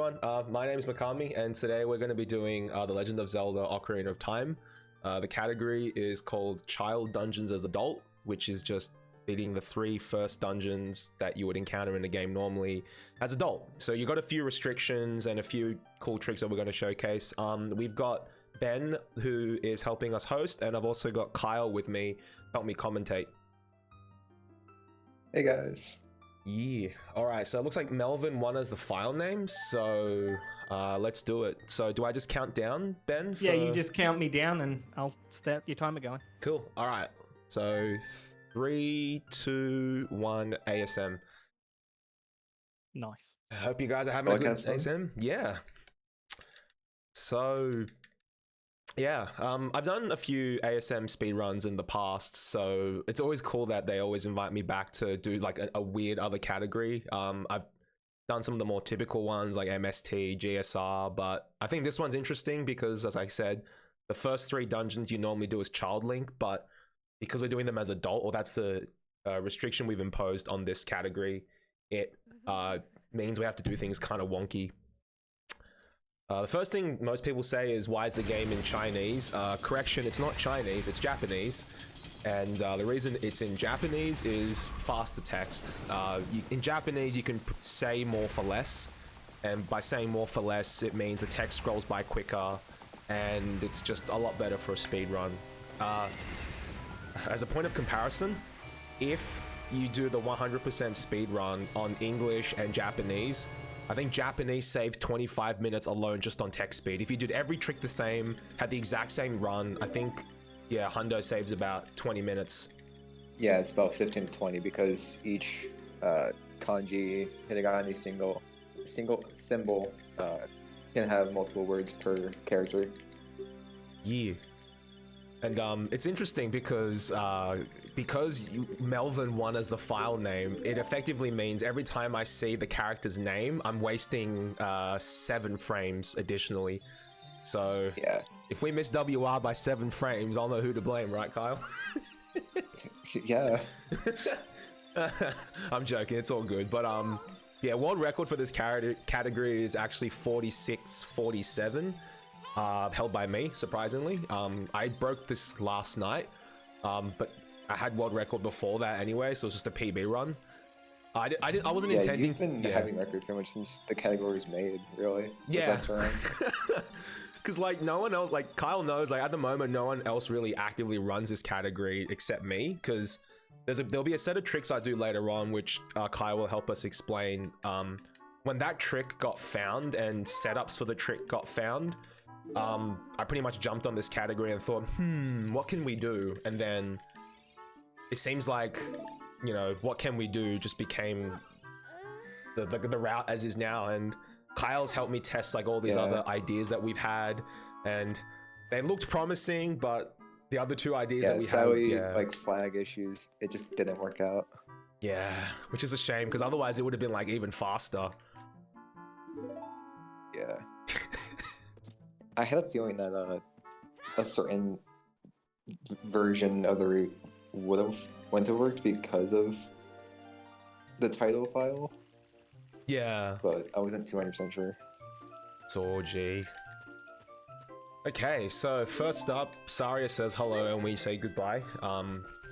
everyone. My name is Mikami, and today we're going to be doing The Legend of Zelda: Ocarina of Time. The category is called Child Dungeons as Adult, which is just beating the 3 first dungeons that you would encounter in the game normally as adult. So you got a few restrictions and a few cool tricks that we're going to showcase. We've got Ben, who is helping us host, and I've also got Kyle with me, help me commentate. Hey guys. Yeah. All right. So it looks like Melvin won as the file name. So let's do it. So do I just count down, Ben? Yeah, you just count me down and I'll start your timer going. Cool. All right. So 3, 2, 1, ASM. Nice. I hope you guys are having a good ASM. Yeah. So yeah, I've done a few ASM speedruns in the past, so it's always cool that they always invite me back to do like a weird other category. I've done some of the more typical ones like MST, GSR, but I think this one's interesting because, as I said, the first 3 dungeons you normally do as Child Link, but because we're doing them as adult, or that's the restriction we've imposed on this category, it means we have to do things kind of wonky. The first thing most people say is, why is the game in Chinese? Correction, it's not Chinese, it's Japanese. And the reason it's in Japanese is faster text. In Japanese, you can say more for less. And by saying more for less, it means the text scrolls by quicker. And it's just a lot better for a speedrun. As a point of comparison, if you do the 100% speedrun on English and Japanese, I think Japanese saves 25 minutes alone just on text speed. If you did every trick the same, had the exact same run, I think, yeah, Hundo saves about 20 minutes. Yeah, it's about 15 to 20 because each kanji, hiragana, single symbol can have multiple words per character. Yeah. And it's interesting because Melvin won as the file name, it effectively means every time I see the character's name, I'm wasting 7 frames additionally. So yeah, if we miss WR by 7 frames, I'll know who to blame, right, Kyle? Yeah. I'm joking, it's all good. But yeah, world record for this category is actually 46:47. Held by me, surprisingly. I broke this last night, but I had world record before that anyway, so it's just a PB run. I wasn't intending. You've been having record pretty much since the category was made, really. Yeah. Because like no one else, like Kyle knows, like at the moment, no one else really actively runs this category except me. Because there'll be a set of tricks I do later on, which Kyle will help us explain. When that trick got found and setups for the trick got found, I pretty much jumped on this category and thought, what can we do? And then it seems like, you know, what can we do just became the route as is now. And Kyle's helped me test like all these other ideas that we've had, and they looked promising, but the other 2 ideas that we had, like flag issues, it just didn't work out. Yeah, which is a shame because otherwise it would have been like even faster. Yeah. I had a feeling that a certain version of the route would have went to work because of the title file. Yeah. But I wasn't 200% sure. So G. Okay, so first up, Saria says hello and we say goodbye.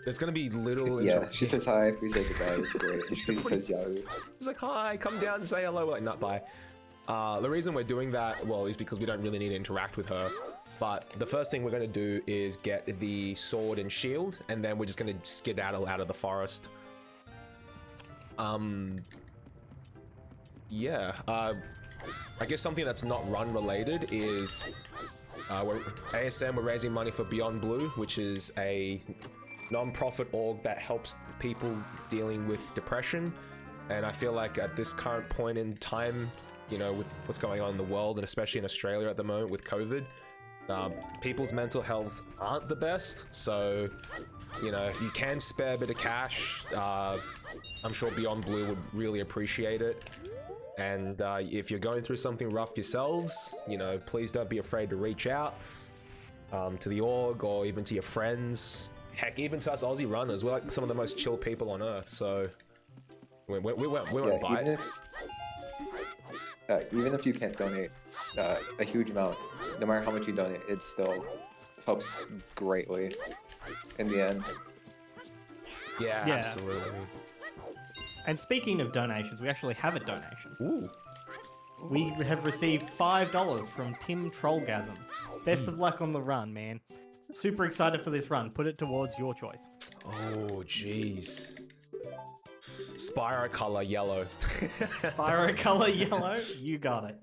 There's gonna be little. Yeah, she says hi. We say goodbye. It's great. And she says Yahoo. She's like, hi, come down and say hello. We're like, not bye. The reason we're doing that, well, is because we don't really need to interact with her. But the first thing we're going to do is get the sword and shield, and then we're just going to skedaddle out of the forest. Yeah. I guess something that's not run related is ASM, we're raising money for Beyond Blue, which is a non-profit org that helps people dealing with depression. And I feel like at this current point in time, you know, with what's going on in the world, and especially in Australia at the moment with COVID, people's mental health aren't the best. So, you know, if you can spare a bit of cash, I'm sure Beyond Blue would really appreciate it. And if you're going through something rough yourselves, you know, please don't be afraid to reach out to the org or even to your friends. Heck, even to us Aussie runners. We're like some of the most chill people on earth, so we won't bite. even if you can't donate a huge amount, no matter how much you donate, it still helps greatly in the end. Yeah, Yeah. absolutely. And speaking of donations, we actually have a donation. Ooh. We have received $5 from Tim Trollgasm. Best of luck on the run, man. Super excited for this run. Put it towards your choice. Oh, jeez. Spyro color yellow. Spyro color yellow. You got it.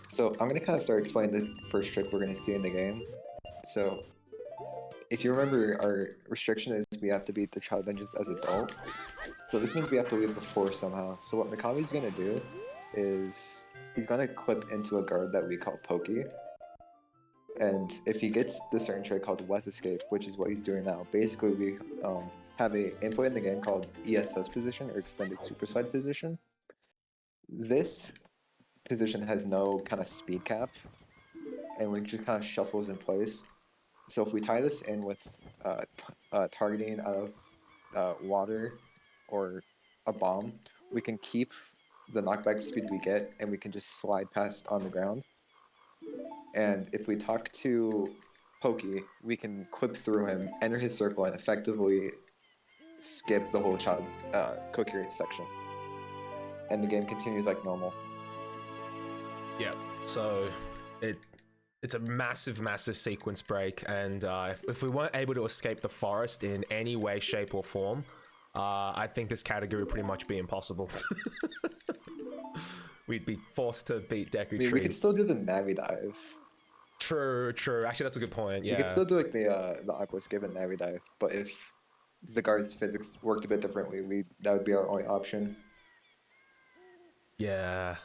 So I'm going to kind of start explaining the first trick we're going to see in the game. So if you remember, our restriction is we have to beat the child dungeons as adult. So this means we have to leave the forest somehow. So what Mikami's going to do is he's going to clip into a guard that we call Pokey. And if he gets the certain trait called West Escape, which is what he's doing now, basically we have a input in the game called ESS position, or Extended Super Slide position. This position has no kind of speed cap, and it just kind of shuffles in place. So if we tie this in with targeting out of water or a bomb, we can keep the knockback speed we get, and we can just slide past on the ground. And if we talk to Pokey, we can clip through him, enter his circle, and effectively skip the whole child cookery section. And the game continues like normal. Yeah, so it's a massive sequence break, and if we weren't able to escape the forest in any way, shape, or form, I think this category would pretty much be impossible. We'd be forced to beat Deku Tree. We could still do the Navi dive. True. Actually, that's a good point. Yeah. We could still do like the Aqua Skip and Navi dive, but if the guard's physics worked a bit differently, that would be our only option. Yeah.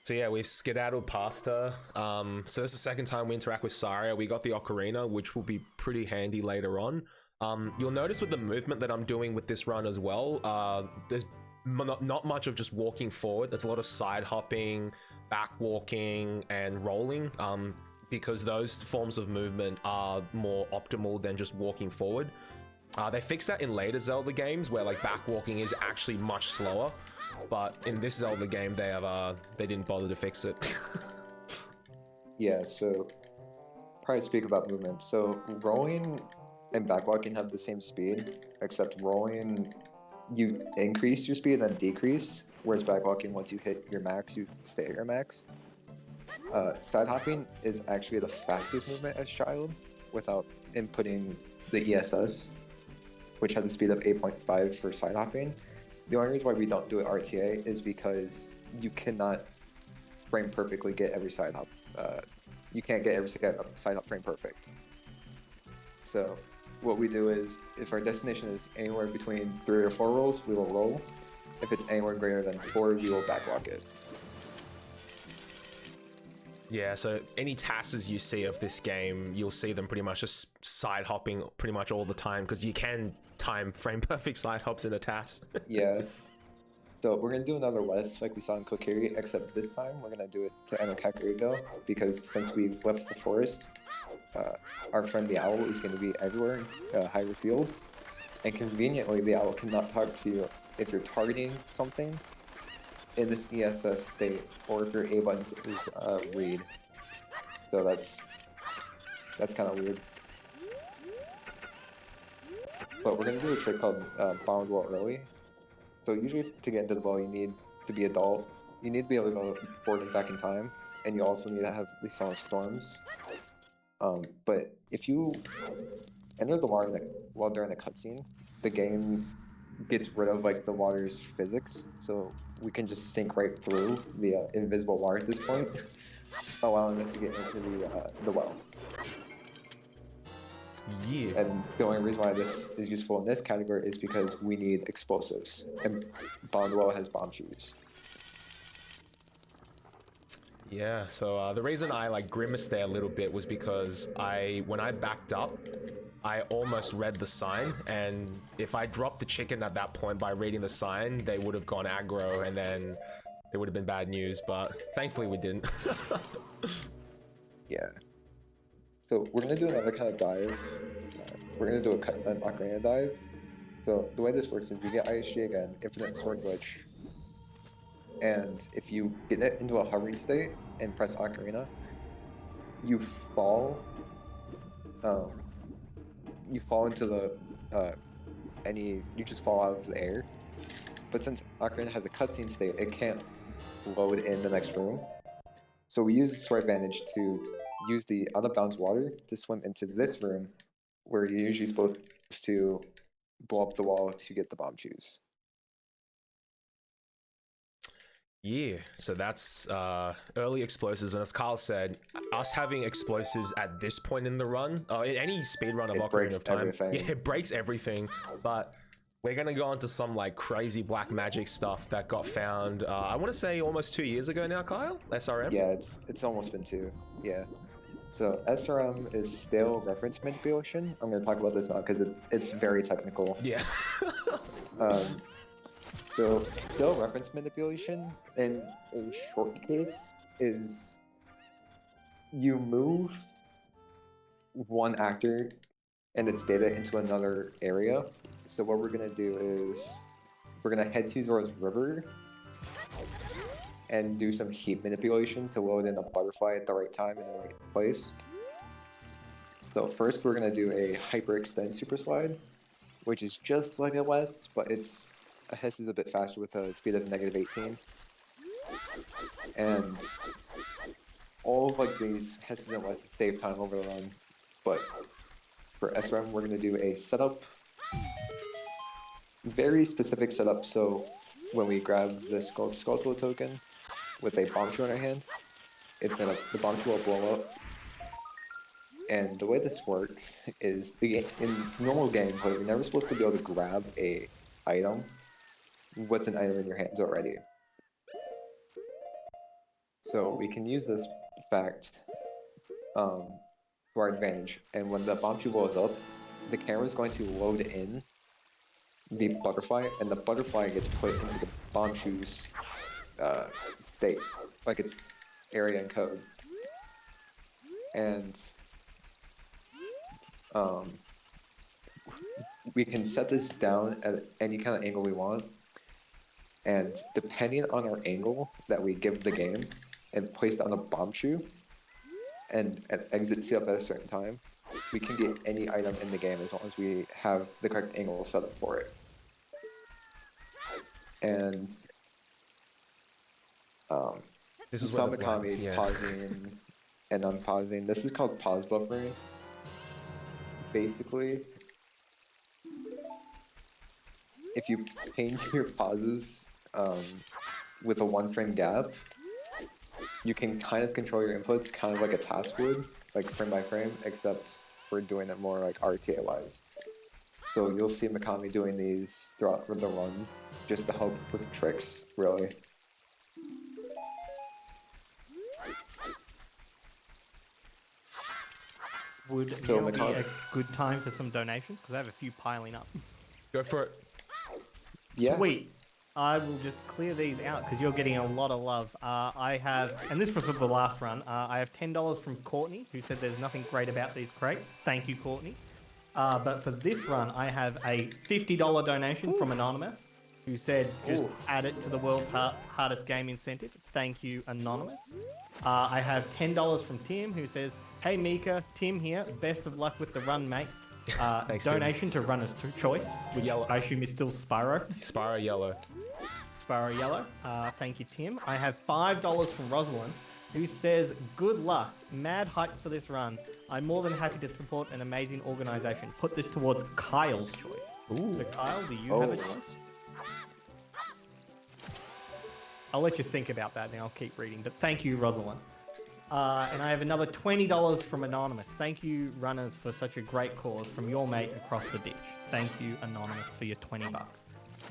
So yeah, we've skedaddled past her. So this is the second time we interact with Saria. We got the Ocarina, which will be pretty handy later on. You'll notice with the movement that I'm doing with this run as well, there's not much of just walking forward. There's a lot of side hopping, back walking, and rolling, because those forms of movement are more optimal than just walking forward. They fixed that in later Zelda games where like back walking is actually much slower, but in this Zelda game they didn't bother to fix it. Yeah, so probably speak about movement. So rolling and back walking have the same speed, except rolling you increase your speed and then decrease, whereas back walking, once you hit your max, you stay at your max. Side hopping is actually the fastest movement as child without inputting the ESS, which has a speed of 8.5 for side hopping. The only reason why we don't do it RTA is because you cannot frame perfectly get every side hop. You can't get every side hop frame perfect. So what we do is, if our destination is anywhere between 3 or 4 rolls, we will roll. If it's anywhere greater than 4, we will backwalk it. Yeah, so any tasks you see of this game, you'll see them pretty much just side hopping pretty much all the time, because you can time frame perfect side hops in a task. Yeah. So we're going to do another West like we saw in Kokiri, except this time we're going to do it to Eno Kakariko, because since we left the forest, our friend the owl is going to be everywhere, Hyrule Field. And conveniently, the owl cannot talk to you if you're targeting something in this ESS state, or if your A button is read. So that's kind of weird. But we're going to do a trick called Bound Wall Early. So usually to get into the ball, you need to be adult. You need to be able to go forward and back in time, and you also need to have the Song of Storms. But if you enter the water while during the cutscene, the game gets rid of like the water's physics, so we can just sink right through the invisible water at this point, allowing us to get into the well. Yeah. And the only reason why this is useful in this category is because we need explosives, and Bond Well has bomb shoes. Yeah, so the reason I like grimaced there a little bit was because when I backed up, I almost read the sign, and if I dropped the chicken at that point by reading the sign, they would have gone aggro, and then it would have been bad news, but thankfully we didn't. Yeah. So we're going to do another kind of dive. We're going to do an Ocarina dive. So the way this works is we get ISG again, Infinite Sword Glitch. and if you get it into a hovering state and press Ocarina, you fall. You fall into the you just fall out of the air. But since Ocarina has a cutscene state, it can't load in the next room. So we use this to our advantage to use the out of bounds water to swim into this room, where you're usually supposed to blow up the wall to get the bomb shoes. Yeah, so that's early explosives, and as Carl said, us having explosives at this point in the run, in any speed run of Ocarina of Time, everything. Yeah, it breaks everything. But we're gonna go into some like crazy black magic stuff that got found. I want to say almost 2 years ago now, Kyle. SRM. Yeah, it's almost been 2. Yeah. So SRM is stale reference manipulation. I'm going to talk about this now because it's very technical. Yeah. So stale reference manipulation, in a short case, is you move one actor and its data into another area. So what we're going to do is we're going to head to Zora's River and do some heat manipulation to load in a butterfly at the right time in the right place. So first we're going to do a hyperextend super slide, which is just like a Hess, but a Hess is a bit faster with a speed of -18. And all of like these Hesses and Wesses save time over the run, but for SRM we're going to do a setup, very specific setup. So when we grab the Skulltula token with a bomb shoe in our hand, the bomb shoe will blow up. And the way this works is in normal gameplay, you're never supposed to be able to grab a item with an item in your hands already. So we can use this fact to our advantage. And when the bomb shoe blows up, the camera is going to load in the butterfly, and the butterfly gets put into the bomb shoe's state, like its area and code. And we can set this down at any kind of angle we want, and depending on our angle that we give the game and place it on a bomb shoe and exit C up at a certain time, we can get any item in the game as long as we have the correct angle set up for it. And This is some Mikami pausing and unpausing. This is called pause buffering. Basically, if you change your pauses with a 1-frame gap, you can kind of control your inputs kind of like a task would, like frame by frame, except we're doing it more like RTA wise. So you'll see Mikami doing these throughout the run just to help with tricks, really. Would now be a good time for some donations? Because I have a few piling up. Go for it. Yeah. Sweet. I will just clear these out because you're getting a lot of love. I have, and this was for the last run, I have $10 from Courtney, who said there's nothing great about these crates. Thank you, Courtney. But for this run, I have a $50 donation from Anonymous, who said just add it to the world's hardest game incentive. Thank you, Anonymous. I have $10 from Tim, who says, hey Mika, Tim here, best of luck with the run, mate. Thanks, donation to Runner's Choice, which Yellow. I assume is still Spyro. Spyro Yellow. Spyro Yellow. Thank you, Tim. I have $5 from Rosalind, who says, good luck. Mad hype for this run. I'm more than happy to support an amazing organization. Put this towards Kyle's choice. Ooh. So Kyle, do you have a choice? I'll let you think about that and I'll keep reading. But thank you, Rosalind. And I have another $20 from Anonymous. Thank you, runners, for such a great cause from your mate across the ditch. Thank you, Anonymous, for your $20.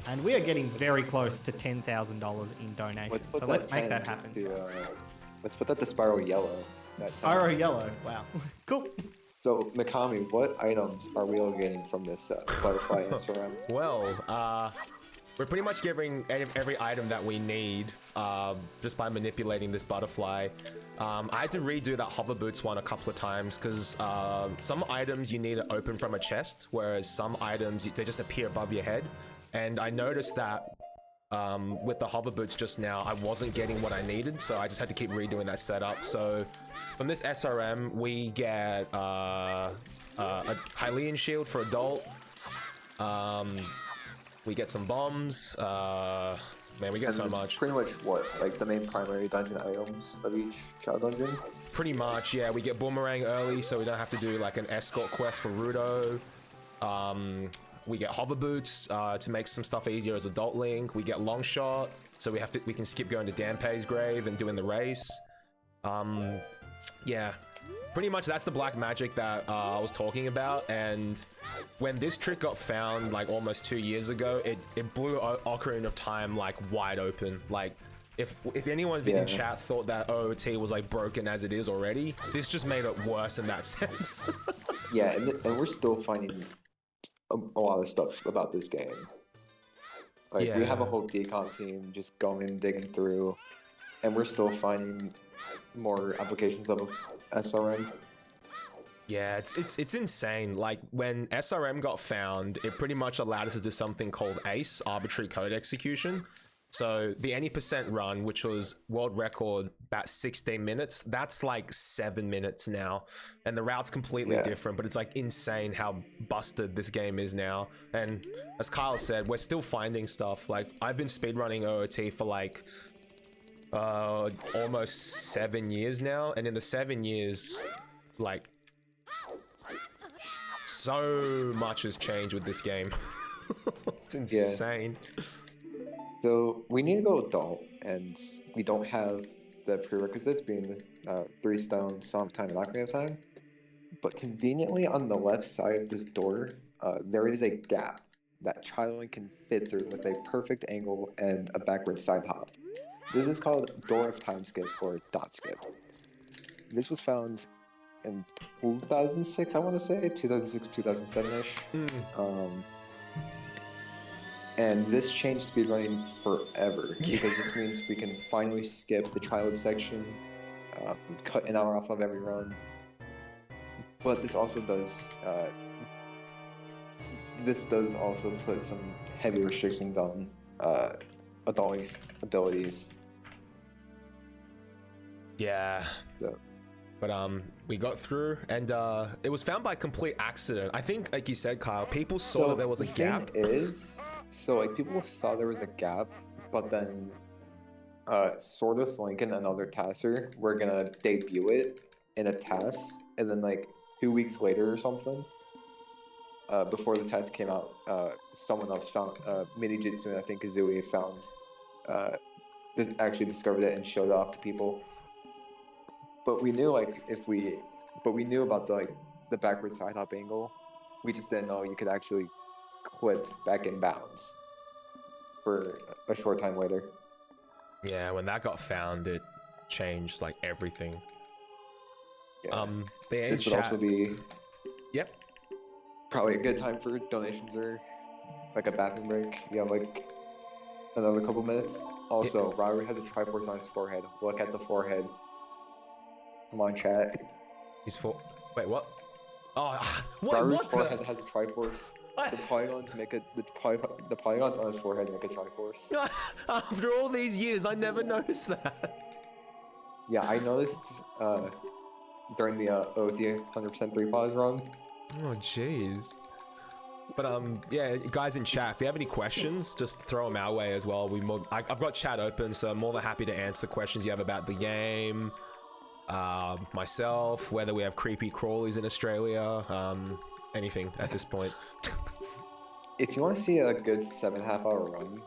And we are getting very close to $10,000 in donations. So let's make that happen. Let's put that to Spyro Yellow. Spyro Yellow, wow. Cool. So, Mikami, what items are we all getting from this butterfly SRM? Well, we're pretty much getting every item that we need just by manipulating this butterfly. I had to redo that hover boots one a couple of times because some items you need to open from a chest, whereas some items, they just appear above your head. And I noticed that with the hover boots just now, I wasn't getting what I needed, so I just had to keep redoing that setup. So from this SRM, we get a Hylian shield for adult. We get some bombs. Man, we get so much. Pretty much what, like the main primary dungeon items of each child dungeon? Pretty much, yeah. We get boomerang early, so we don't have to do like an escort quest for Rudo. We get hover boots to make some stuff easier as adult Link. We get long shot, so we can skip going to Danpei's grave and doing the race. Yeah, pretty much that's the black magic that I was talking about. And when this trick got found like almost 2 years ago, it blew Ocarina of Time like wide open. Like if anyone in chat thought that OOT was like broken as it is already, this just made it worse in that sense. Yeah, and we're still finding a lot of stuff about this game. Like we have a whole decom team just going digging through, and we're still finding more applications of SRM. Yeah, it's insane. Like when SRM got found, it pretty much allowed us to do something called ACE, arbitrary code execution. So the any percent run, which was world record about 16 minutes, that's like 7 minutes now. And the route's completely different, but it's like insane how busted this game is now. And as Kyle said, we're still finding stuff. Like I've been speedrunning OOT for like almost 7 years now. And in the 7 years, like so much has changed with this game. It's insane. So we need to go adult, and we don't have the prerequisites being the 3 stone, Song Time, and Ocarina of Time. But conveniently on the left side of this door, there is a gap that Chilling can fit through with a perfect angle and a backward side hop. This is called Door of Time Skip or Dot Skip. This was found in 2006, I want to say, 2006, 2007-ish. And this changed speedrunning forever, because this means we can finally skip the childhood section, cut an hour off of every run. But this also does also put some heavy restrictions on adult abilities. Yeah. So. But we got through, and it was found by complete accident. I think, like you said, Kyle, people saw that there was a gap. So like people saw there was a gap, but then Sordus, Lincoln, and other Tasser were gonna debut it in a task, and then like 2 weeks later or something, before the test came out, someone else found Minijitsu, and I think Kazooie found actually discovered it and showed it off to people. But we knew we knew about the backward side hop angle. We just didn't know you could actually clip back in bounds for a short time later. Yeah, when that got found, it changed like everything. Yeah. This would also be probably a good time for donations or like a bathroom break. You have like another couple minutes. Also, Robert has a Triforce on his forehead. Look at the forehead. Come on, chat. Wait, what? Oh, Robert's forehead has a Triforce. The polygons the polygons on his forehead make a Triforce. After all these years, I never noticed that. Yeah, I noticed during the OT 100% 3 pause run. Oh, jeez. But yeah, guys in chat, if you have any questions, just throw them our way as well. I've got chat open, so I'm more than happy to answer questions you have about the game, myself, whether we have creepy crawlies in Australia, anything at this point. If you want to see a good 7.5 hour run,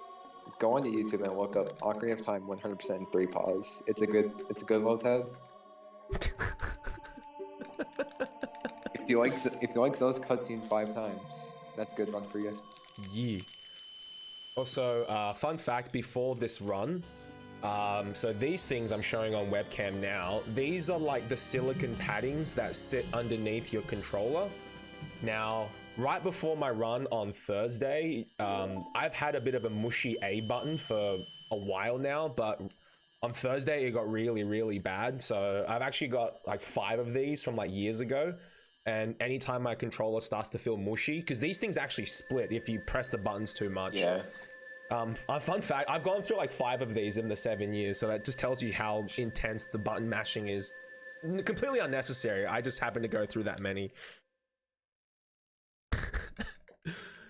go onto YouTube and look up Ocarina of Time 100% 3 pause. It's a good Voltad. If you like those cutscenes 5 times, that's a good run for you. Yeah. Also, fun fact before this run, so these things I'm showing on webcam now, these are like the silicon paddings that sit underneath your controller. Now, right before my run on Thursday, I've had a bit of a mushy A button for a while now, but on Thursday it got really, really bad. So I've actually got like 5 of these from like years ago. And anytime my controller starts to feel mushy, because these things actually split if you press the buttons too much. Yeah. A fun fact, I've gone through like 5 of these in the 7 years, so that just tells you how intense the button mashing is. Completely unnecessary. I just happen to go through that many.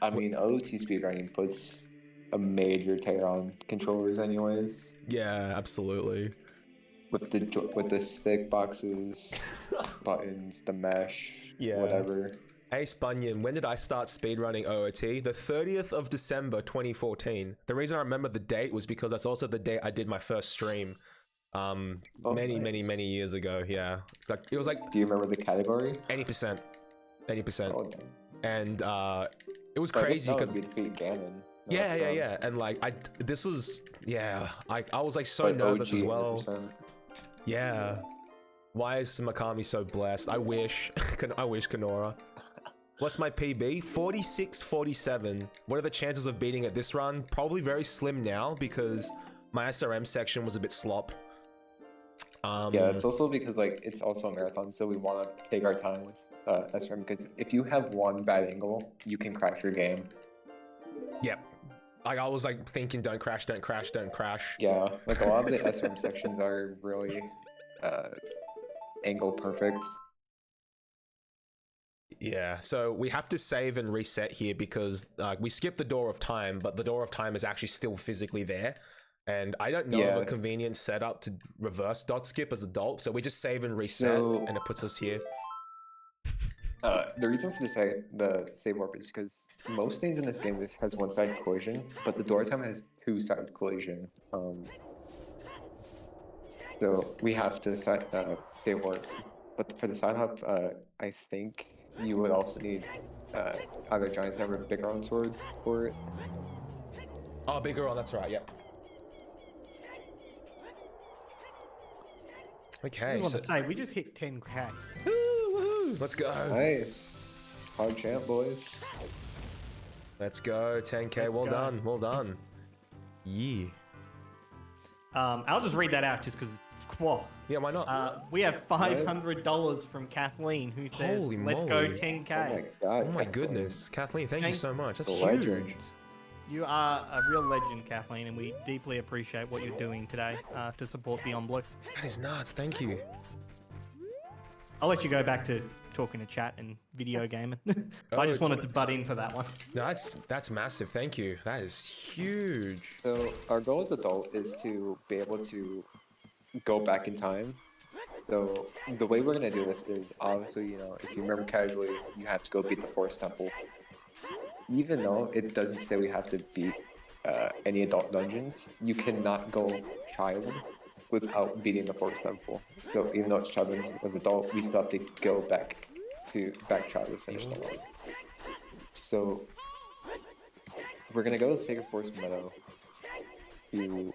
I mean, OT speedrunning puts a major tear on controllers, anyways. Yeah, absolutely. With the stick boxes, buttons, the mesh, Yeah. whatever. Ace Bunyan, when did I start speedrunning OOT? The 30th of December 2014. The reason I remember the date was because that's also the date I did my first stream. Many years ago. Yeah, it was like. Do you remember the category? 80%. 80%. Oh, damn. And it was crazy because. We defeat Ganon. Yeah. And like this was I was like so nervous as well. 100%. Yeah. Why is Mikami so blessed? I wish. I wish Kenora. What's my PB? 46-47. What are the chances of beating it this run? Probably very slim now because my SRM section was a bit slop. Yeah, it's also because like it's also a marathon, so we want to take our time with SRM because if you have one bad angle, you can crash your game. Yep. Like I was like thinking, don't crash. Yeah, like a lot of the SRM sections are really angle perfect. Yeah, so we have to save and reset here because we skipped the door of time, but the door of time is actually still physically there. And I don't know of a convenient setup to reverse dot skip as adult, so we just save and reset, and it puts us here. The reason for the save warp is because most things in this game has one-sided collision, but the door time has two-sided collision. So we have to save warp. But for the side hop, I think you would also need either Giant Hammer or Big Iron Sword for it. Oh, Bigger on, that's right, yep. Okay, I want to say, we just hit 10k. Woo-hoo! Let's go. Nice. Hard champ, boys. Let's go, 10k, well done. Yeah. I'll just read that out just because, whoa. Yeah, why not? We have $500 from Kathleen who says, Holy let's moly. go 10k. Oh my god. Oh my goodness. Kathleen, thank you so much. That's Legend. huge. You are a real legend, Kathleen, and we deeply appreciate what you're doing today to support Beyond Blue. That is nuts, thank you. I'll let you go back to talking to chat and video gaming. I just wanted to butt in for that one. No, that's massive, thank you. That is huge. So our goal as adult is to be able to go back in time. So the way we're gonna do this is obviously, you know, if you remember casually, you have to go beat the Forest Temple. Even though it doesn't say we have to beat any adult dungeons, you cannot go child without beating the Forest Temple. So even though it's child as adult, we still have to go back child to finish the line. So we're gonna go to Sacred Forest Meadow to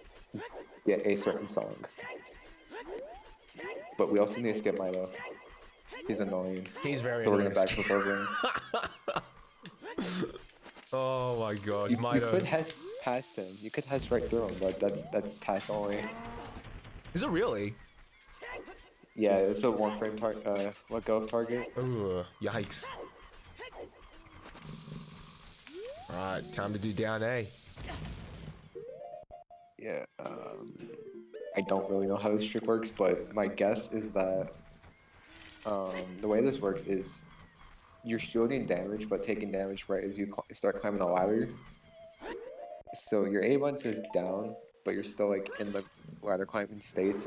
get a certain song. But we also need to skip Milo. He's annoying. He's very so annoying. We're gonna backflip over him. Oh my gosh, you Milo. could Hess past him. You could Hess right through him, but that's Tess only. Is it really? Yeah, it's a one frame let go of target. Ooh, yikes. Alright, time to do down A. Yeah, I don't really know how this trick works, but my guess is that the way this works is you're shielding damage, but taking damage right as you start climbing the ladder. So your A button says down, but you're still like in the ladder climbing states.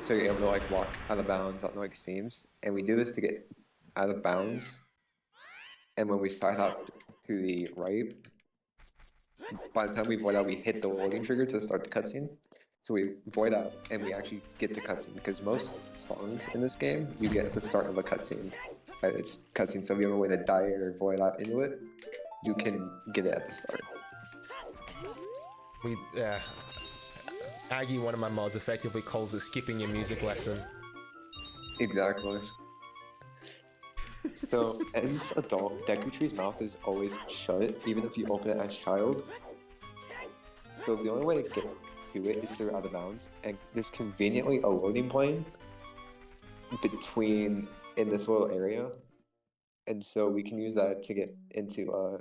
So you're able to like walk out of bounds on like seams. And we do this to get out of bounds. And when we start out to the right, by the time we void out, we hit the loading trigger to start the cutscene. So we void out and we actually get the cutscene because most songs in this game you get at the start of a cutscene. Right? It's cutscene, so if you have a way to die or void out into it, you can get it at the start. Aggie, one of my mods, effectively calls it skipping your music lesson. Exactly. So as adult, Deku Tree's mouth is always shut, even if you open it as child. So the only way to get to it is through out of bounds, and there's conveniently a loading plane between in this little area, and so we can use that to get into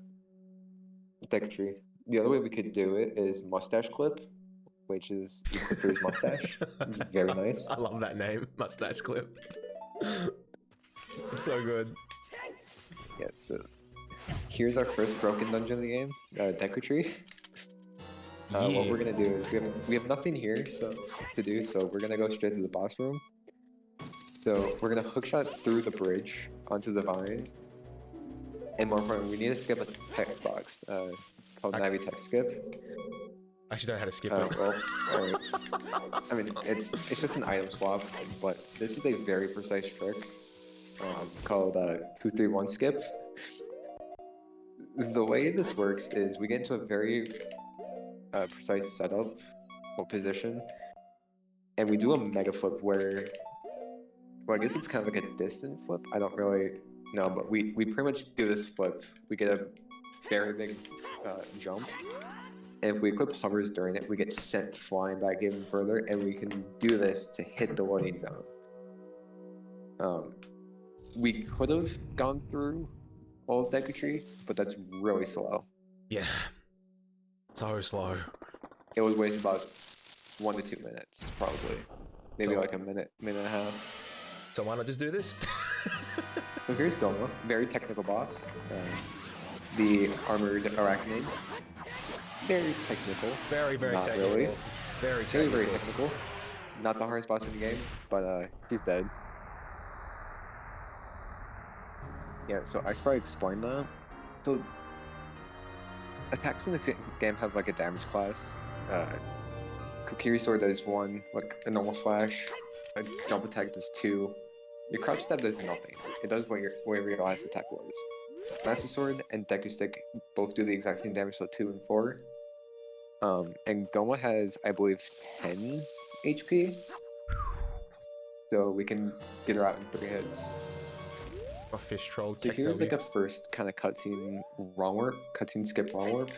Deku Tree. the other way we could do it is mustache clip, which is you clip through his mustache. It's very nice. I love that name, mustache clip. It's so good. Yeah, so here's our first broken dungeon of the game, Deku Tree. What we're gonna do is we have nothing here so we're gonna go straight to the boss room. So we're gonna hookshot through the bridge onto the vine, and more importantly, we need to skip a text box called Navi text skip. I actually don't know how to skip it. Well, alright. I mean, it's just an item swap, but this is a very precise trick called 2-3-1 skip. The way this works is we get into a very precise setup or position, and we do a mega flip where, well, I guess it's kind of like a distant flip. I don't really know, but we pretty much do this flip. We get a very big jump. And if we equip hovers during it, we get sent flying back even further, and we can do this to hit the loading zone. We could have gone through all of Deku Tree, but that's really slow. Yeah. So slow. It would waste about 1 to 2 minutes, probably. Maybe So- like a minute and a half. So why not just do this? So here's Goma, very technical boss. The armored arachnid. Very technical. Very, very Not technical. really. Very Very, technical. very technical. Not the hardest boss in the game, but he's dead. Yeah, so I should probably explain that. So, attacks in this game have like a damage class. Kokiri Sword does 1, like a normal slash. A jump attack does 2. Your crouch stab does nothing. It does whatever your last attack was. Master Sword and Deku Stick both do the exact same damage, so 2 and 4. And Goma has, I believe, 10 HP. So we can get her out in 3 hits. A fish troll. So Tech here's W. like a first kind of cutscene skip wrong warp.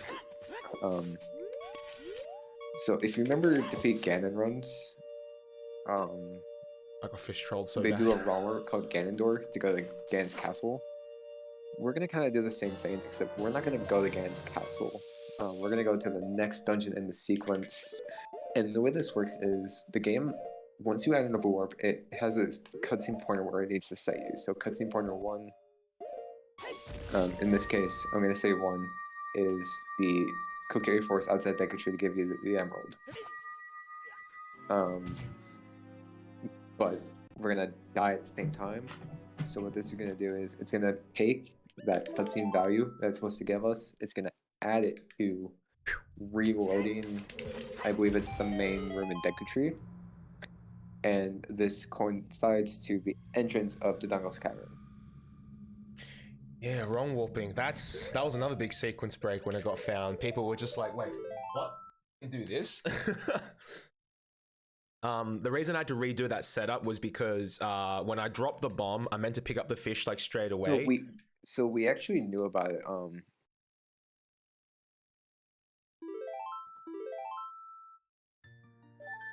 So if you remember defeat Ganon runs, Like a fish troll. So they bad. do a wrong warp called Ganondorf to go to Ganon's castle. We're gonna kind of do the same thing, except we're not gonna go to Ganon's castle. We're gonna go to the next dungeon in the sequence. And the way this works is the game, once you add in a warp, it has a cutscene pointer where it needs to set you. So cutscene pointer 1, in this case, I'm gonna say 1 is the Kokiri Forest outside Deku Tree to give you the emerald. But we're gonna die at the same time. So what this is gonna do is it's gonna take that cutscene value that it's supposed to give us. It's gonna add it to reloading. I believe it's the main room in Deku Tree, and this coincides to the entrance of the Dangle's Cavern. Yeah, wrong warping. That was another big sequence break when it got found. People were just like, wait, what? You can do this? The reason I had to redo that setup was because when I dropped the bomb, I meant to pick up the fish like straight away. So we actually knew about it.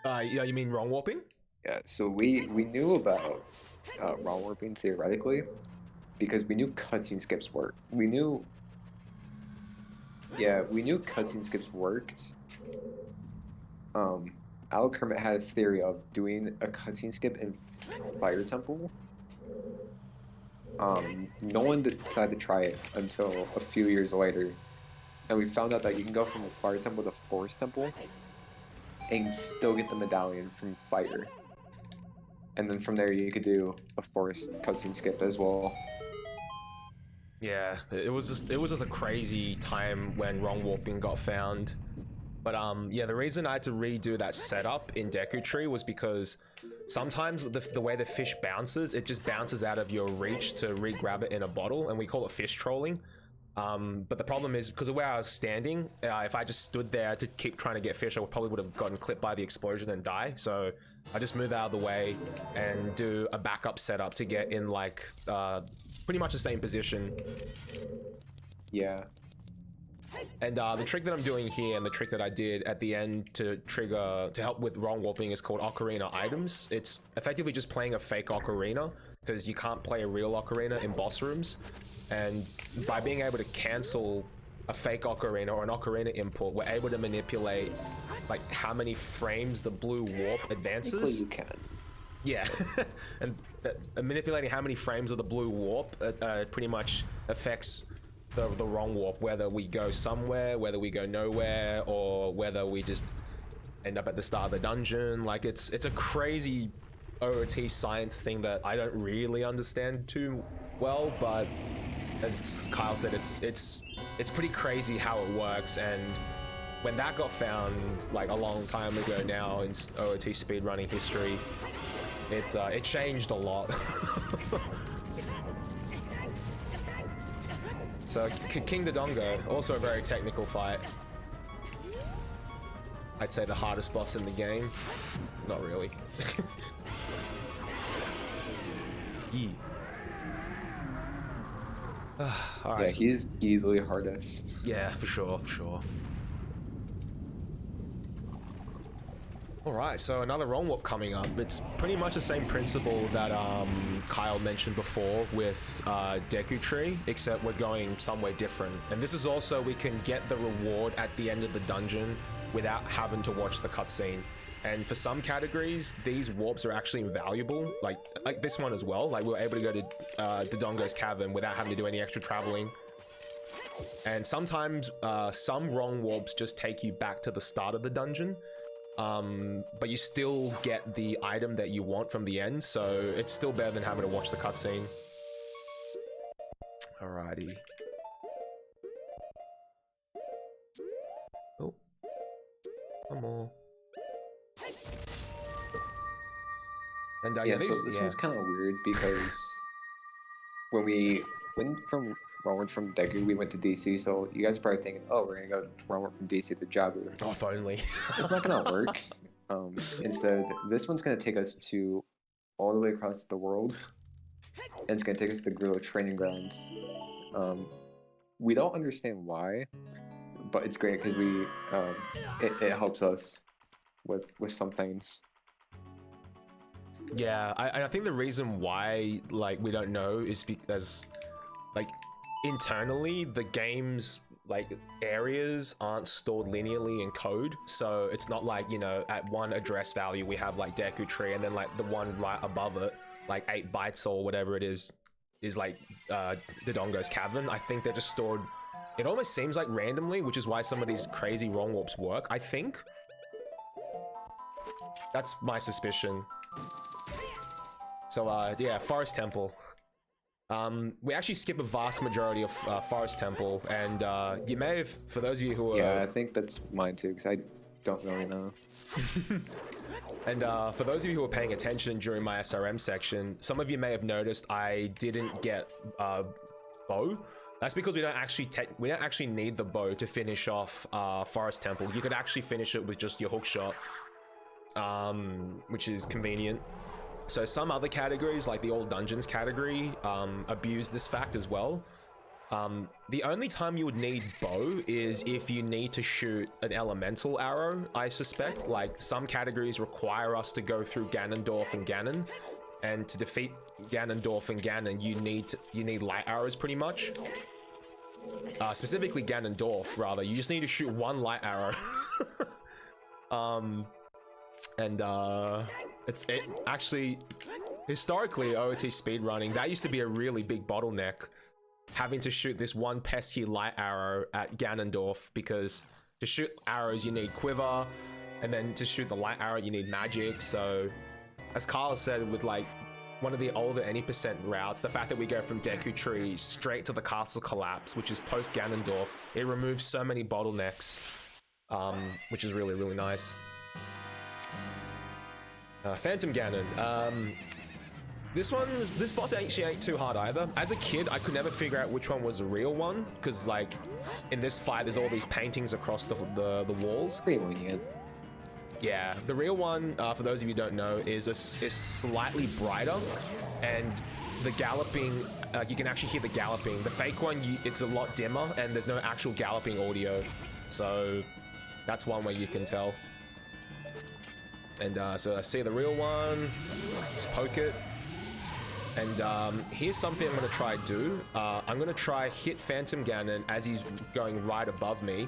Yeah, you mean wrong warping? Yeah, so we knew about wrong warping theoretically because we knew cutscene skips work. We knew cutscene skips worked. Al Kermit had a theory of doing a cutscene skip in Fire Temple. No one decided to try it until a few years later, and we found out that you can go from a Fire Temple to Forest Temple and still get the medallion from Fire. And then from there you could do a Forest cutscene skip as well. Yeah, it was just a crazy time when wrong warping got found. But yeah, the reason I had to redo that setup in Deku Tree was because sometimes the way the fish bounces, it just bounces out of your reach to re-grab it in a bottle, and we call it fish trolling. But the problem is, because of where I was standing, if I just stood there to keep trying to get fish, I probably would have gotten clipped by the explosion and die. So I just move out of the way and do a backup setup to get in like pretty much the same position. Yeah. And the trick that I'm doing here and the trick that I did at the end to help with wrong warping is called Ocarina items. It's effectively just playing a fake Ocarina because you can't play a real Ocarina in boss rooms. And by being able to cancel a fake Ocarina or an Ocarina import, we're able to manipulate like how many frames the blue warp advances. You can. Yeah, and manipulating how many frames of the blue warp pretty much affects the wrong warp, whether we go somewhere, whether we go nowhere, or whether we just end up at the start of the dungeon. Like it's a crazy OOT science thing that I don't really understand too well, but as Kyle said, it's pretty crazy how it works. And when that got found like a long time ago now in OOT speedrunning history, it changed a lot. So King Dodongo, also a very technical fight. I'd say the hardest boss in the game. Not really. All right, yeah, he's easily hardest. Yeah, for sure, for sure. Alright, so another wrong warp coming up. It's pretty much the same principle that Kyle mentioned before with Deku Tree, except we're going somewhere different. And this is also, we can get the reward at the end of the dungeon without having to watch the cutscene. And for some categories, these warps are actually invaluable, like this one as well. Like we were able to go to Dodongo's Cavern without having to do any extra traveling. And sometimes some wrong warps just take you back to the start of the dungeon. But you still get the item that you want from the end, so it's still better than having to watch the cutscene. Alrighty. Oh, one more. And yeah, so this one's kind of weird because when we went from Deku, we went to DC, so you guys are probably thinking, oh, we're gonna go from DC to Jabu. Oh, if only. It's not gonna work. Instead, this one's gonna take us to all the way across the world, and it's gonna take us to the Gorilla Training Grounds. We don't understand why, but it's great because it helps us with some things. Yeah, I think the reason why like we don't know is because like internally the game's like areas aren't stored linearly in code, so it's not like, you know, at one address value we have like Deku Tree and then like the one right above it, like 8 bytes or whatever it is like Dodongo's Cavern. I think they're just stored, it almost seems like randomly, which is why some of these crazy wrong warps work, I think. That's my suspicion. So yeah, Forest Temple. We actually skip a vast majority of Forest Temple, and you may have, for those of you who are... Yeah, I think that's mine too, because I don't really know. And for those of you who were paying attention during my SRM section, some of you may have noticed I didn't get bow. That's because we don't actually need the bow to finish off Forest Temple. You could actually finish it with just your hook shot, which is convenient. So some other categories, like the All Dungeons category, abuse this fact as well. The only time you would need bow is if you need to shoot an elemental arrow, I suspect. Like some categories require us to go through Ganondorf and Ganon, and to defeat Ganondorf and Ganon, you need light arrows pretty much. Specifically Ganondorf, rather. You just need to shoot one light arrow. It actually, historically, OOT speedrunning, that used to be a really big bottleneck, having to shoot this one pesky light arrow at Ganondorf, because to shoot arrows you need quiver, and then to shoot the light arrow you need magic. So as Carl said, with like one of the older any percent routes, the fact that we go from Deku Tree straight to the Castle Collapse, which is post Ganondorf, it removes so many bottlenecks, which is really, really nice. Phantom Ganon. This boss actually ain't too hard either. As a kid, I could never figure out which one was the real one, because like in this fight, there's all these paintings across the walls. Pretty lenient. Yeah, the real one, for those of you who don't know, is slightly brighter, and the galloping, you can actually hear the galloping. The fake one, it's a lot dimmer, and there's no actual galloping audio, so that's one way you can tell. And so I see the real one, just poke it. And here's something I'm going to try do. I'm going to try hit Phantom Ganon as he's going right above me,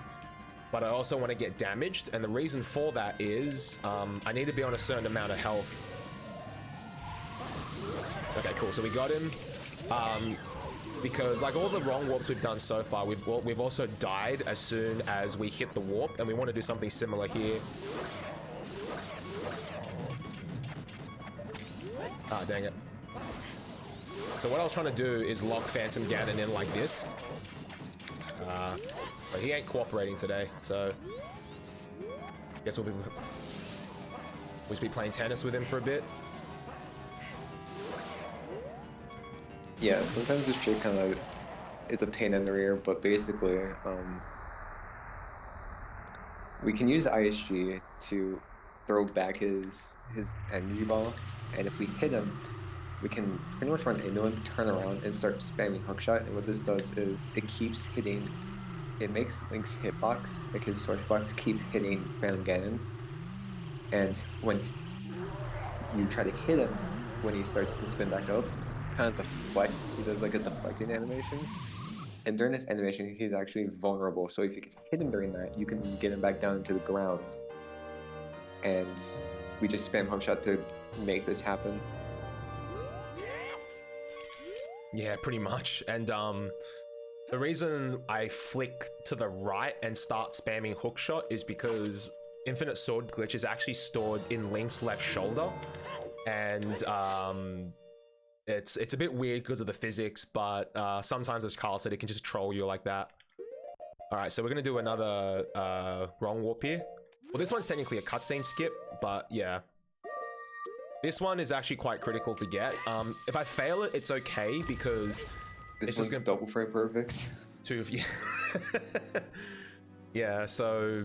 but I also want to get damaged. And the reason for that is I need to be on a certain amount of health. Okay, cool. So we got him. Because like all the wrong warps we've done so far, we've also died as soon as we hit the warp, and we want to do something similar here. Ah, dang it. So what I was trying to do is lock Phantom Ganon in like this. But he ain't cooperating today, so guess we'll just be playing tennis with him for a bit. Yeah, sometimes this trick kind of it's a pain in the rear, but basically, we can use ISG to throw back his energy ball, and if we hit him, we can pretty much run into him, turn around, and start spamming hookshot. And what this does is it keeps hitting. It makes Link's hitbox, like his sword hitbox, keep hitting Phantom Ganon. And when you try to hit him, when he starts to spin back up, kind of deflect. He does like a deflecting animation. And during this animation, he's actually vulnerable. So if you can hit him during that, you can get him back down into the ground. And we just spam hookshot to make this happen. Yeah, pretty much. And the reason I flick to the right and start spamming hookshot is because Infinite Sword Glitch is actually stored in Link's left shoulder. And it's a bit weird because of the physics, but sometimes, as Carl said, it can just troll you like that. Alright, so we're gonna do another wrong warp here. Well, this one's technically a cutscene skip, but yeah. This one is actually quite critical to get. If I fail it, it's okay because this one's just double frame perfect. Yeah, so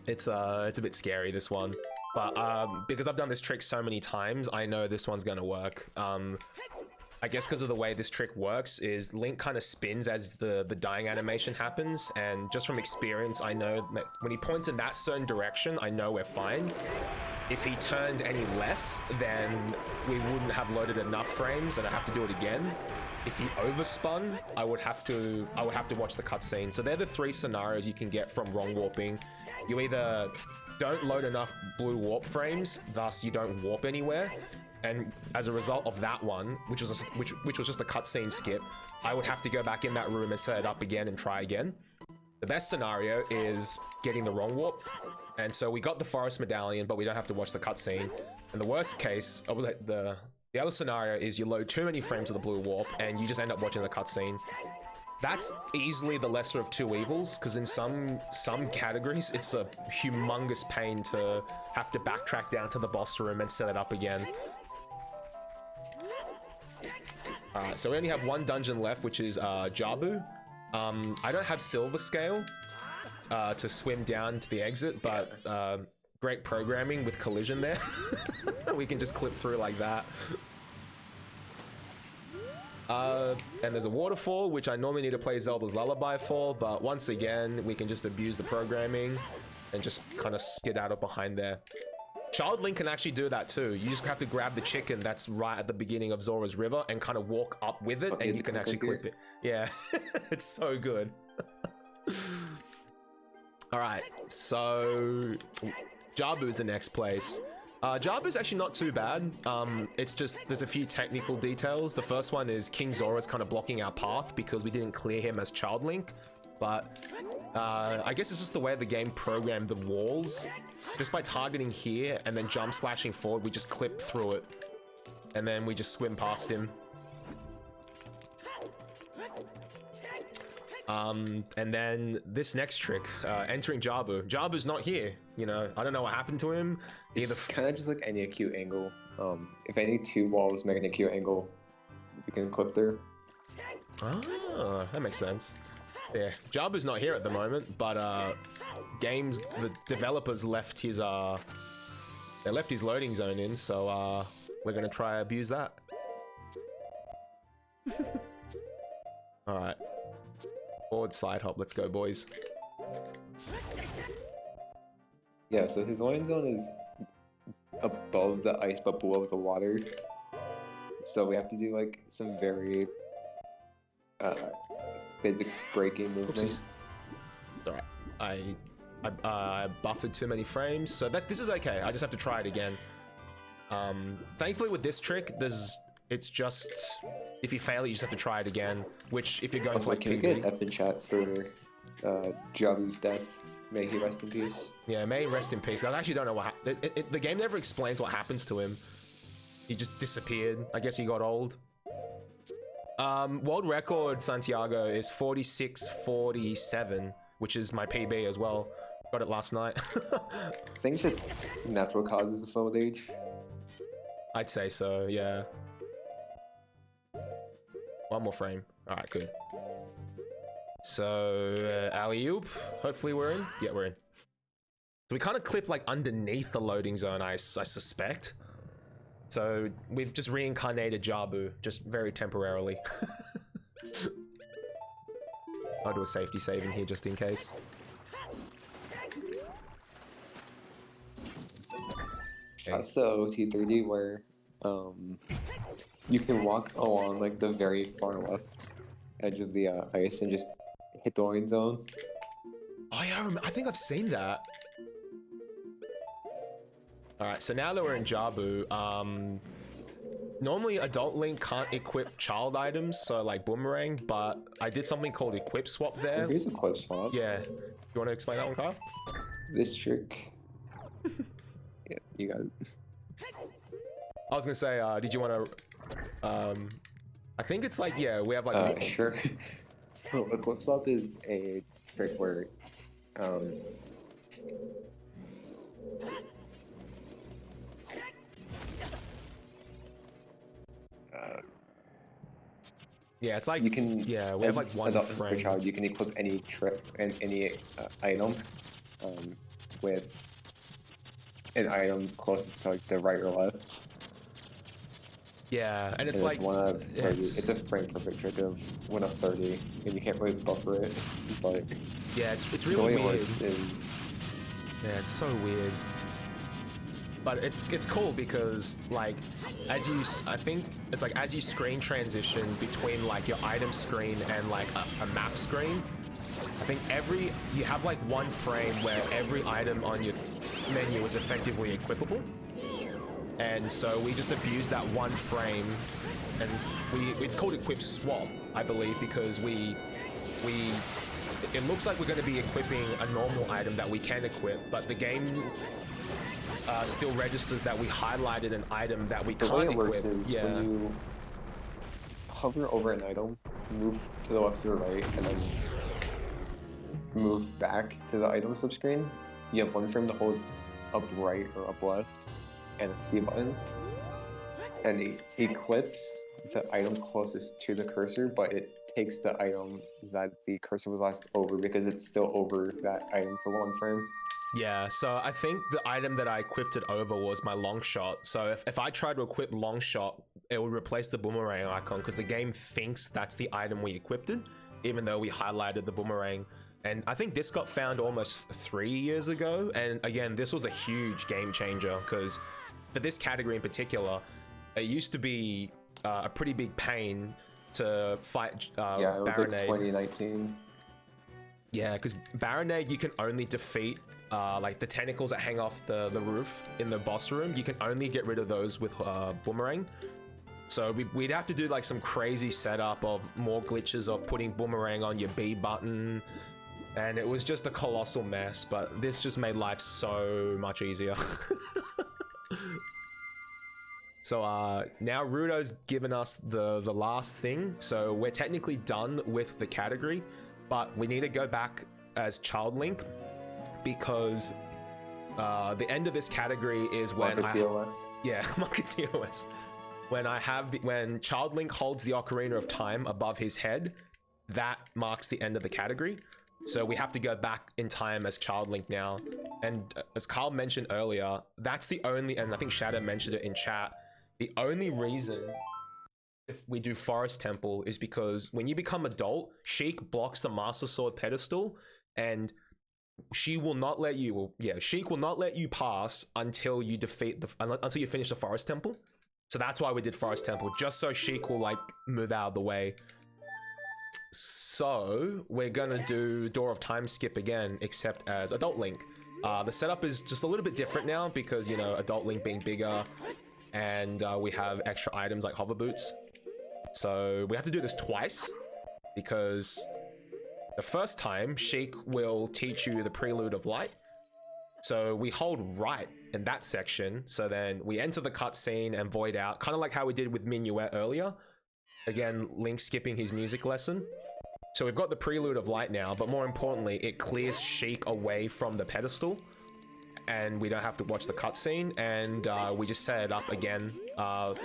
it's a bit scary, this one. But because I've done this trick so many times, I know this one's gonna work. I guess because of the way this trick works is Link kind of spins as the dying animation happens, and just from experience, I know that when he points in that certain direction, I know we're fine. If he turned any less, then we wouldn't have loaded enough frames and I'd have to do it again. If he overspun, I would have to watch the cutscene. So they're the three scenarios you can get from wrong warping. You either don't load enough blue warp frames, thus you don't warp anywhere. And as a result of that one, which was just a cutscene skip, I would have to go back in that room and set it up again and try again. The best scenario is getting the wrong warp. And so we got the forest medallion, but we don't have to watch the cutscene. And the worst case, the other scenario is you load too many frames of the blue warp and you just end up watching the cutscene. That's easily the lesser of two evils, because in some categories, it's a humongous pain to have to backtrack down to the boss room and set it up again. Alright, so we only have one dungeon left, which is Jabu. I don't have Silver Scale to swim down to the exit, but great programming with collision there. We can just clip through like that. And there's a waterfall, which I normally need to play Zelda's Lullaby for, but once again, we can just abuse the programming and just kind of skedaddle behind there. Child Link can actually do that too. You just have to grab the chicken that's right at the beginning of Zora's River and kind of walk up with it, and you can actually clip it. Yeah, it's so good. Alright, so Jabu's the next place. Jabu's actually not too bad. It's just there's a few technical details. The first one is King Zora's kind of blocking our path because we didn't clear him as Child Link. But I guess it's just the way the game programmed the walls. Just by targeting here and then jump slashing forward, we just clip through it. And then we just swim past him. And then this next trick, entering Jabu. Jabu's not here, you know. I don't know what happened to him. It's kind of just like any acute angle. If any two walls make an acute angle, you can clip through. Ah, that makes sense. Yeah, Jabu's not here at the moment, but the developers left his they left his loading zone in, so we're gonna try abuse that. All right. Forward side hop, let's go, boys. Yeah, so his loading zone is above the ice but below the water. So we have to do like some very physics breaking movements. Oopsies. It's alright. I buffered too many frames, so this is okay. I just have to try it again. Thankfully with this trick, it's just if you fail it, you just have to try it again. Which if you're going Also, for like can we PB, get an F in chat for Jabu's death? May he rest in peace. yeah, may he rest in peace. I actually don't know what the game never explains what happens to him. He just disappeared. I guess he got old. World record Santiago is 46:47, which is my PB as well. Got it last night. I think it's just natural causes of old age. I'd say so, yeah. One more frame. Alright, good. So, alley-oop. Hopefully we're in. Yeah, we're in. So we kind of clipped like underneath the loading zone, I suspect. So we've just reincarnated Jabu, just very temporarily. I'll do a safety save in here just in case. That's the OT30 where you can walk along like the very far left edge of the ice and just hit the loading zone. Oh yeah, I think I've seen that. Alright, so now that we're in Jabu, normally Adult Link can't equip child items, so like Boomerang, but I did something called Equip Swap there. Here's a equip swap. Yeah. You want to explain that one, Kyle? This trick. Yeah, you got it. I was gonna say, did you want to, I think it's like, yeah, we have like... Sure. Oh, equip swap is a trick where, yeah, it's like you can, yeah, we have like one frame. child, you can equip any trick and any item with an item closest to like the right or left. Yeah, and it's and like one of 30. It's a frame perfect trick of 1 of 30, and you can't really buffer it. But yeah, it's the really way it weird. works is Yeah, it's so weird. But it's cool because like I think it's like as you screen transition between like your item screen and like a map screen, I think you have like one frame where every item on your menu is effectively equipable. And so we just abuse that one frame, and it's called Equip Swap, I believe, because it looks like we're going to be equipping a normal item that we can equip, but the game still registers that we highlighted an item that we can't equip. The way it works is when you hover over an item, move to the left or right, and then move back to the item subscreen, you have one frame to hold up right or up left, and a C button, and it equips the item closest to the cursor, but it takes the item that the cursor was last over because it's still over that item for one frame. Yeah, so I think the item that I equipped it over was my long shot. So if I try to equip long shot, it would replace the boomerang icon because the game thinks that's the item we equipped it, even though we highlighted the boomerang. And I think this got found almost 3 years ago. And again, this was a huge game changer because for this category in particular, it used to be a pretty big pain to fight yeah, it was Baronade. like 2019. Yeah, because Baronade, you can only defeat like the tentacles that hang off the roof in the boss room. You can only get rid of those with Boomerang. So we'd have to do like some crazy setup of more glitches of putting Boomerang on your B button. And it was just a colossal mess, but this just made life so much easier. So now Rudo's given us the last thing. So we're technically done with the category, but we need to go back as Child Link because the end of this category is when MikamiHero. When Child Link holds the Ocarina of Time above his head, that marks the end of the category. So we have to go back in time as Child Link now. And as Carl mentioned earlier, that's the only, and I think Shadow mentioned it in chat, the only reason if we do Forest Temple is because when you become adult, Sheik blocks the Master Sword pedestal, and she will not let you, Sheik will not let you pass until you defeat until you finish the Forest Temple. So that's why we did Forest Temple, just so Sheik will like move out of the way. So we're gonna do Door of Time skip again, except as Adult Link. The setup is just a little bit different now because, you know, Adult Link being bigger, and we have extra items like hover boots. So we have to do this twice because the first time Sheik will teach you the Prelude of Light. So we hold right in that section. So then we enter the cutscene and void out, kind of like how we did with Minuet earlier. Again, Link skipping his music lesson. So we've got the Prelude of Light now, but more importantly, it clears Sheik away from the pedestal, and we don't have to watch the cutscene, and we just set it up again. But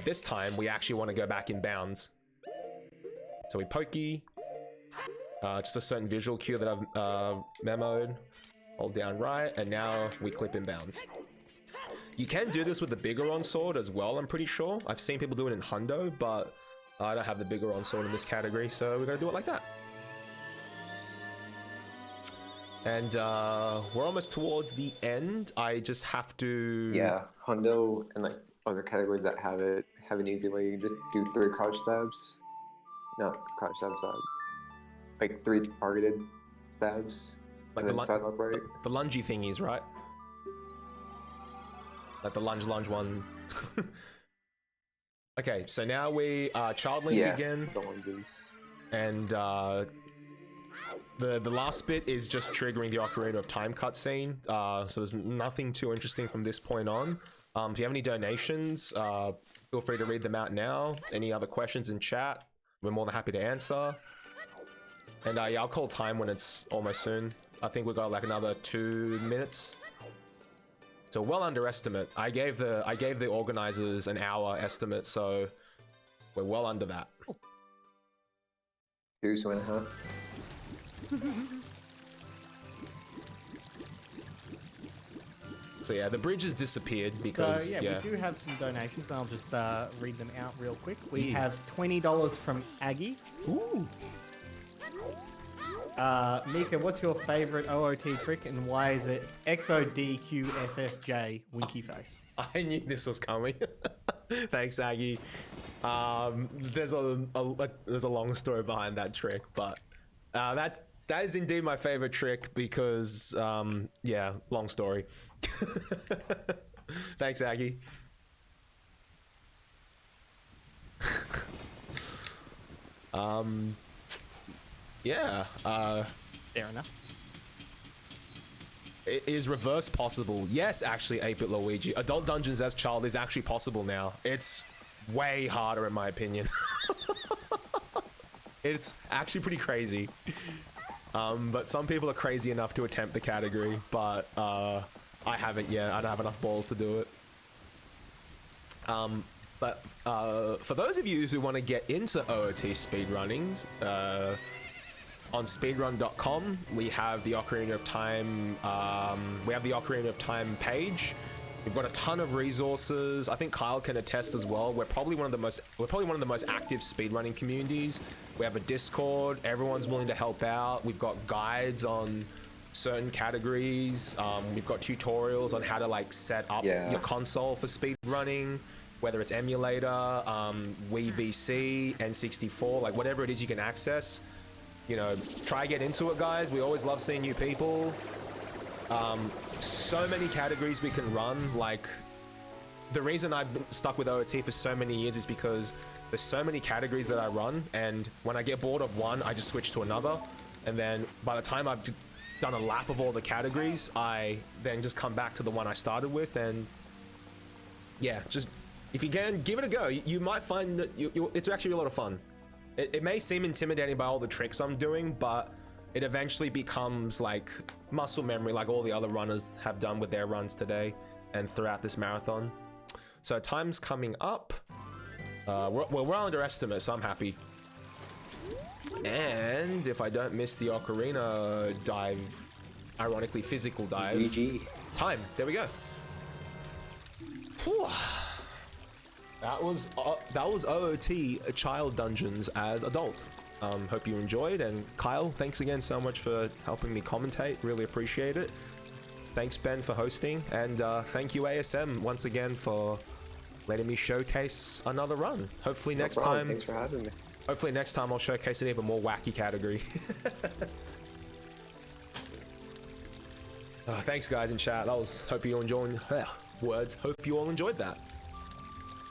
this time, we actually want to go back in bounds. So we pokey, just a certain visual cue that I've memoed. Hold down right, and now we clip in bounds. You can do this with the Bigoron sword as well, I'm pretty sure. I've seen people do it in Hundo, but I don't have the Bigoron sword in this category, so we're gonna do it like that. And we're almost towards the end. I just have to... Yeah, Hundo and like other categories that have an easy way. You just do 3 crouch stabs. No, crouch stabs, like 3 targeted stabs. Like and then side upright. The lungy thingies, right? Like the lunge one. Okay, so now we Child Link again. The lunges. And the last bit is just triggering the Ocarina of Time cutscene. So there's nothing too interesting from this point on. If you have any donations, feel free to read them out now. Any other questions in chat, we're more than happy to answer. And yeah, I'll call time when it's almost soon. I think we've got like another 2 minutes. So well under estimate. I gave the organizers an hour estimate, so we're well under that. 2.5. So yeah, the bridge has disappeared because so, we do have some donations, and I'll just read them out real quick. We have $20 from Aggie. Ooh. Mika, what's your favorite OOT trick, and why is it XODQSSJ winky face? I knew this was coming. Thanks, Aggie. There's a long story behind that trick, but that is indeed my favorite trick because yeah, long story. Thanks, Aggie. Yeah. Fair enough. Is reverse possible? Yes, actually, 8-bit Luigi. Adult Dungeons as child is actually possible now. It's way harder in my opinion. It's actually pretty crazy. But some people are crazy enough to attempt the category, but I haven't yet. I don't have enough balls to do it. But for those of you who want to get into OOT speedrunnings, on speedrun.com, we have the Ocarina of Time. We have the Ocarina of Time page. We've got a ton of resources. I think Kyle can attest as well. We're probably one of the most active speedrunning communities. We have a Discord. Everyone's willing to help out. We've got guides on certain categories. We've got tutorials on how to like set up your console for speedrunning, whether it's emulator, Wii VC, N64, like whatever it is you can access. You know, try get into it, guys. We always love seeing new people. So many categories we can run. Like, the reason I've been stuck with OOT for so many years is because there's so many categories that I run, and when I get bored of one, I just switch to another. And then by the time I've done a lap of all the categories, I then just come back to the one I started with. And yeah, just if you can, give it a go. You might find that it's actually a lot of fun. It may seem intimidating by all the tricks I'm doing, but it eventually becomes like muscle memory, like all the other runners have done with their runs today and throughout this marathon. So time's coming up. We're well under estimate, so I'm happy. And if I don't miss the Ocarina dive, ironically physical dive, GG. Time. There we go. Whew. That was OOT Child Dungeons as adult. Hope you enjoyed, and Kyle, thanks again so much for helping me commentate. Really appreciate it. Thanks Ben for hosting, and thank you ASM once again for letting me showcase another run. Hopefully No next problem. time. Thanks for having me. Hopefully next time I'll showcase an even more wacky category. Thanks guys in chat. Hope you all enjoyed words. Hope you all enjoyed that.